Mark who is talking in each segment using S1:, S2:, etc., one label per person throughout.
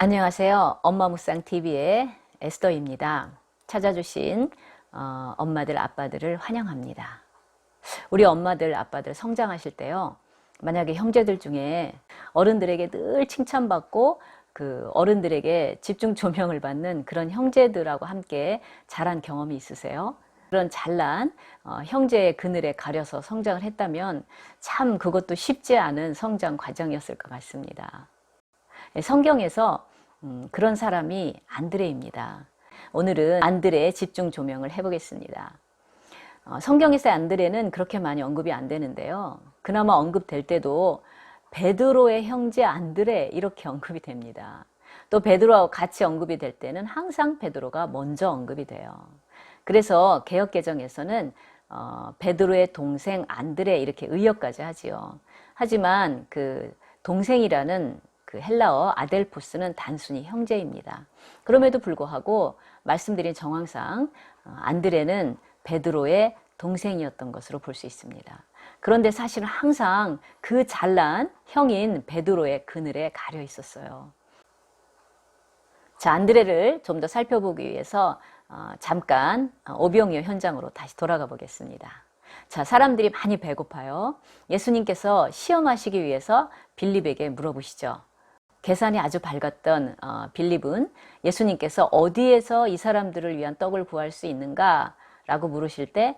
S1: 안녕하세요. 엄마묵상TV의 에스더입니다. 찾아주신 엄마들, 아빠들을 환영합니다. 우리 엄마들, 아빠들 성장하실 때요. 만약에 형제들 중에 어른들에게 늘 칭찬받고 그 어른들에게 집중 조명을 받는 그런 형제들하고 함께 자란 경험이 있으세요? 그런 잘난 형제의 그늘에 가려서 성장을 했다면 참 그것도 쉽지 않은 성장 과정이었을 것 같습니다. 성경에서 그런 사람이 안드레입니다. 오늘은 안드레의 집중 조명을 해보겠습니다. 성경에서의 안드레는 그렇게 많이 언급이 안 되는데요. 그나마 언급될 때도 베드로의 형제 안드레 이렇게 언급이 됩니다. 또 베드로하고 같이 언급이 될 때는 항상 베드로가 먼저 언급이 돼요. 그래서 개역개정에서는 베드로의 동생 안드레 이렇게 의역까지 하지요. 하지만 그 동생이라는 그 헬라어 아델포스는 단순히 형제입니다. 그럼에도 불구하고 말씀드린 정황상 안드레는 베드로의 동생이었던 것으로 볼 수 있습니다. 그런데 사실은 항상 그 잘난 형인 베드로의 그늘에 가려 있었어요. 자, 안드레를 좀 더 살펴보기 위해서 잠깐 오병이어 현장으로 다시 돌아가 보겠습니다. 자, 사람들이 많이 배고파요. 예수님께서 시험하시기 위해서 빌립에게 물어보시죠. 계산이 아주 밝았던 빌립은 예수님께서 어디에서 이 사람들을 위한 떡을 구할 수 있는가? 라고 물으실 때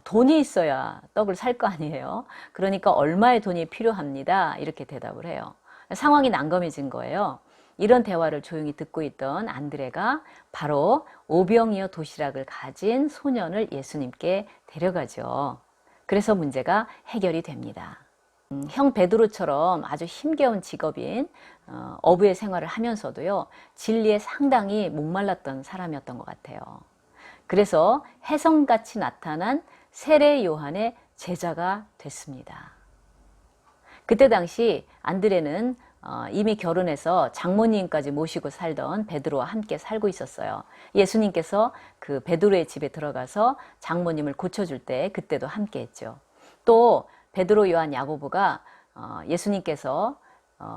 S1: 돈이 있어야 떡을 살 거 아니에요. 그러니까 얼마의 돈이 필요합니다. 이렇게 대답을 해요. 상황이 난감해진 거예요. 이런 대화를 조용히 듣고 있던 안드레가 바로 오병이어 도시락을 가진 소년을 예수님께 데려가죠. 그래서 문제가 해결이 됩니다. 형 베드로처럼 아주 힘겨운 직업인 어부의 생활을 하면서도요, 진리에 상당히 목말랐던 사람이었던 것 같아요. 그래서 혜성같이 나타난 세례 요한의 제자가 됐습니다. 그때 당시 안드레는 이미 결혼해서 장모님까지 모시고 살던 베드로와 함께 살고 있었어요. 예수님께서 그 베드로의 집에 들어가서 장모님을 고쳐줄 때 그때도 함께 했죠. 또 베드로, 요한, 야고보가 예수님께서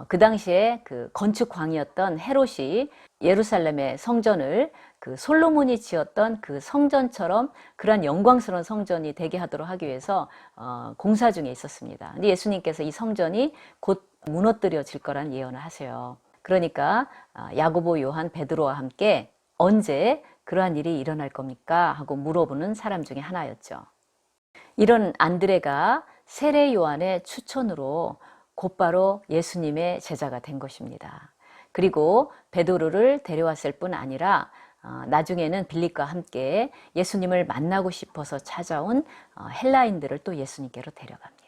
S1: 그 당시에 그 건축광이었던 헤롯이 예루살렘의 성전을 그 솔로몬이 지었던 그 성전처럼 그러한 영광스러운 성전이 되게 하도록 하기 위해서 공사 중에 있었습니다. 근데 예수님께서 이 성전이 곧 무너뜨려질 거란 예언을 하세요. 그러니까 야고보, 요한, 베드로와 함께 언제 그러한 일이 일어날 겁니까? 하고 물어보는 사람 중에 하나였죠. 이런 안드레가 세례 요한의 추천으로 곧바로 예수님의 제자가 된 것입니다. 그리고 베드로를 데려왔을 뿐 아니라 나중에는 빌립과 함께 예수님을 만나고 싶어서 찾아온 헬라인들을 또 예수님께로 데려갑니다.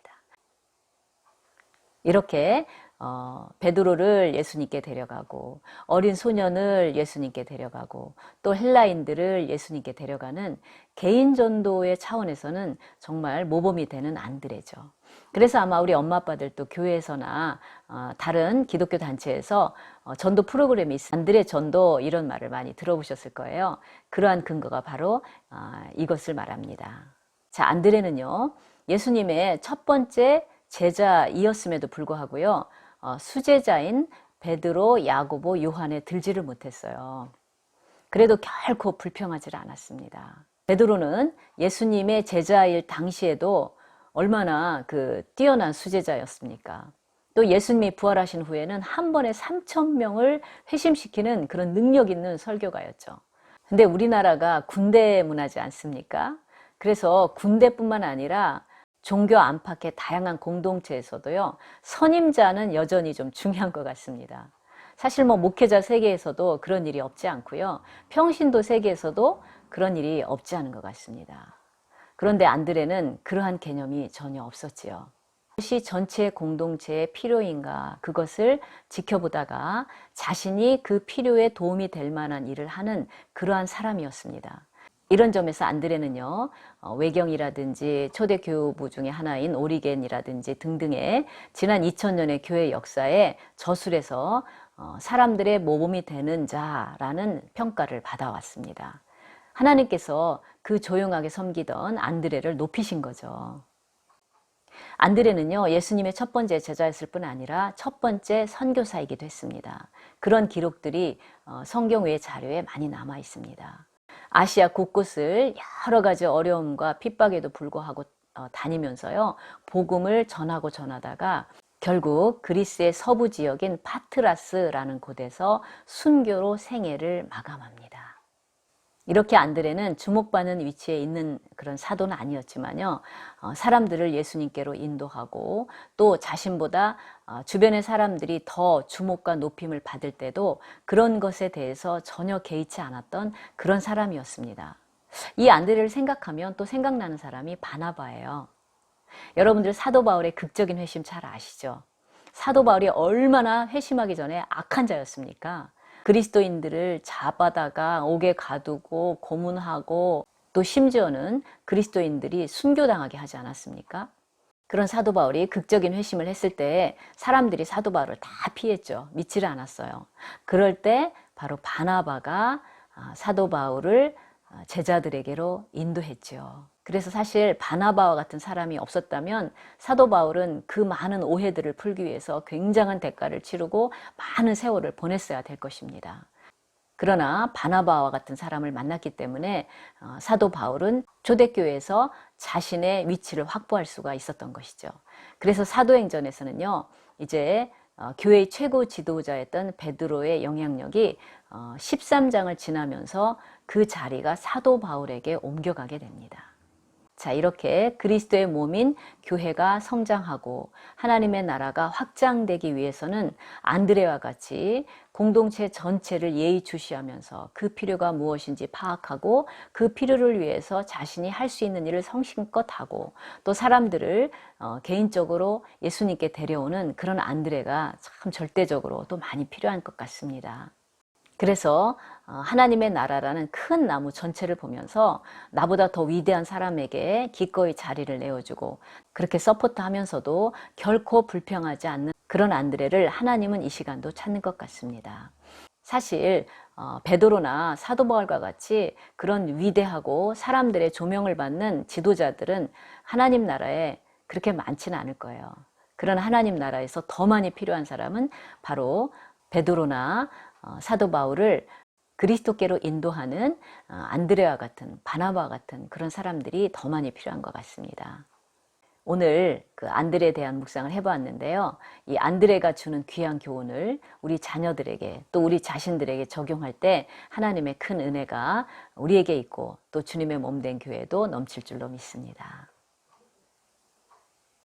S1: 이렇게 베드로를 예수님께 데려가고 어린 소년을 예수님께 데려가고 또 헬라인들을 예수님께 데려가는 개인 전도의 차원에서는 정말 모범이 되는 안드레죠. 그래서 아마 우리 엄마 아빠들도 교회에서나 다른 기독교 단체에서 전도 프로그램이 있어요. 안드레 전도 이런 말을 많이 들어보셨을 거예요. 그러한 근거가 바로 이것을 말합니다. 자, 안드레는요, 예수님의 첫 번째 제자이었음에도 불구하고요, 수제자인 베드로, 야고보, 요한에 들지를 못했어요. 그래도 결코 불평하지 않았습니다. 베드로는 예수님의 제자일 당시에도 얼마나 그 뛰어난 수제자였습니까? 또 예수님이 부활하신 후에는 한 번에 3,000명을 회심시키는 그런 능력 있는 설교가였죠. 근데 우리나라가 군대 문화지 않습니까? 그래서 군대뿐만 아니라 종교 안팎의 다양한 공동체에서도요, 선임자는 여전히 좀 중요한 것 같습니다. 사실 뭐 목회자 세계에서도 그런 일이 없지 않고요, 평신도 세계에서도 그런 일이 없지 않은 것 같습니다. 그런데 안드레는 그러한 개념이 전혀 없었지요. 그것이 전체 공동체의 필요인가, 그것을 지켜보다가 자신이 그 필요에 도움이 될 만한 일을 하는 그러한 사람이었습니다. 이런 점에서 안드레는요, 외경이라든지 초대교부 중에 하나인 오리겐이라든지 등등의 지난 2000년의 교회 역사에 저술해서 사람들의 모범이 되는 자라는 평가를 받아왔습니다. 하나님께서 그 조용하게 섬기던 안드레를 높이신 거죠. 안드레는요, 예수님의 첫 번째 제자였을 뿐 아니라 첫 번째 선교사이기도 했습니다. 그런 기록들이 성경 외의 자료에 많이 남아 있습니다. 아시아 곳곳을 여러 가지 어려움과 핍박에도 불구하고 다니면서요, 복음을 전하다가 결국 그리스의 서부 지역인 파트라스라는 곳에서 순교로 생애를 마감합니다. 이렇게 안드레는 주목받는 위치에 있는 그런 사도는 아니었지만요, 사람들을 예수님께로 인도하고 또 자신보다 주변의 사람들이 더 주목과 높임을 받을 때도 그런 것에 대해서 전혀 개의치 않았던 그런 사람이었습니다. 이 안드레를 생각하면 또 생각나는 사람이 바나바예요. 여러분들 사도 바울의 극적인 회심 잘 아시죠? 사도 바울이 얼마나 회심하기 전에 악한 자였습니까? 그리스도인들을 잡아다가 옥에 가두고 고문하고 또 심지어는 그리스도인들이 순교당하게 하지 않았습니까? 그런 사도 바울이 극적인 회심을 했을 때 사람들이 사도 바울을 다 피했죠. 믿지를 않았어요. 그럴 때 바로 바나바가 사도 바울을 제자들에게로 인도했죠. 그래서 사실 바나바와 같은 사람이 없었다면 사도 바울은 그 많은 오해들을 풀기 위해서 굉장한 대가를 치르고 많은 세월을 보냈어야 될 것입니다. 그러나 바나바와 같은 사람을 만났기 때문에 사도 바울은 초대교회에서 자신의 위치를 확보할 수가 있었던 것이죠. 그래서 사도행전에서는요, 이제 교회의 최고 지도자였던 베드로의 영향력이 13장을 지나면서 그 자리가 사도 바울에게 옮겨가게 됩니다. 자, 이렇게 그리스도의 몸인 교회가 성장하고 하나님의 나라가 확장되기 위해서는 안드레와 같이 공동체 전체를 예의주시하면서 그 필요가 무엇인지 파악하고 그 필요를 위해서 자신이 할 수 있는 일을 성심껏 하고 또 사람들을 개인적으로 예수님께 데려오는 그런 안드레가 참 절대적으로 또 많이 필요한 것 같습니다. 그래서 하나님의 나라라는 큰 나무 전체를 보면서 나보다 더 위대한 사람에게 기꺼이 자리를 내어주고 그렇게 서포트하면서도 결코 불평하지 않는 그런 안드레를 하나님은 이 시간도 찾는 것 같습니다. 사실 베드로나 사도 바울과 같이 그런 위대하고 사람들의 조명을 받는 지도자들은 하나님 나라에 그렇게 많지는 않을 거예요. 그런 하나님 나라에서 더 많이 필요한 사람은 바로 베드로나 사도 바울을 그리스도께로 인도하는 안드레와 같은 바나바와 같은 그런 사람들이 더 많이 필요한 것 같습니다. 오늘 그 안드레에 대한 묵상을 해보았는데요. 이 안드레가 주는 귀한 교훈을 우리 자녀들에게 또 우리 자신들에게 적용할 때 하나님의 큰 은혜가 우리에게 있고 또 주님의 몸된 교회도 넘칠 줄로 믿습니다.